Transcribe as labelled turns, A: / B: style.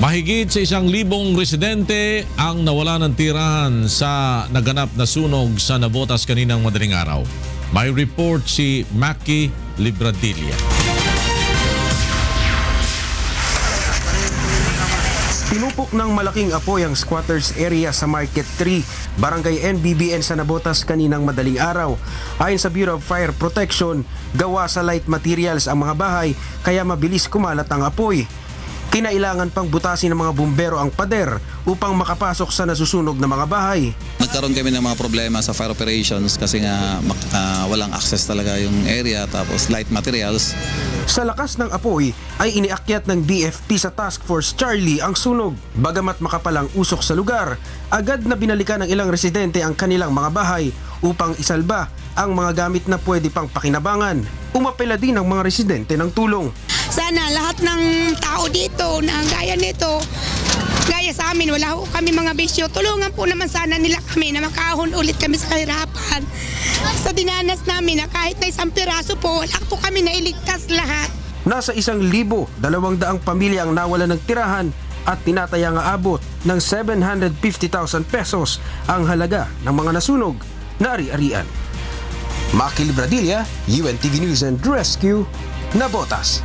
A: Mahigit sa 1,000 residente ang nawala ng tirahan sa naganap na sunog sa Navotas kaninang madaling araw. May report si Maki Libradilla.
B: Tinupok ng malaking apoy ang squatters area sa Market 3, Barangay NBBN sa Navotas kaninang madaling araw. Ayon sa Bureau of Fire Protection, gawa sa light materials ang mga bahay kaya mabilis kumalat ang apoy. Kinailangan pang butasin ng mga bumbero ang pader upang makapasok sa nasusunog na mga bahay.
C: Nagkaroon kami ng mga problema sa fire operations kasi nga walang access talaga yung area, tapos light materials.
B: Sa lakas ng apoy ay iniakyat ng BFP sa Task Force Charlie ang sunog. Bagamat makapalang usok sa lugar, agad na binalikan ng ilang residente ang kanilang mga bahay upang isalba ang mga gamit na pwede pang pakinabangan. Umapela din ang mga residente ng tulong.
D: Sana lahat ng tao dito na gaya nito, gaya sa amin, wala ho kami mga bisyo. Tulungan po naman sana nila kami na makahon ulit kami sa kahirapan. Sa dinanas namin na kahit na 1 piraso po, wala po kami nailigtas lahat.
B: Nasa 1,200 pamilya ang nawala ng tirahan at tinatayang aabot ng 750,000 pesos ang halaga ng mga nasunog na ari-arian. Maki Libradilla, UNTV News and Rescue, Navotas.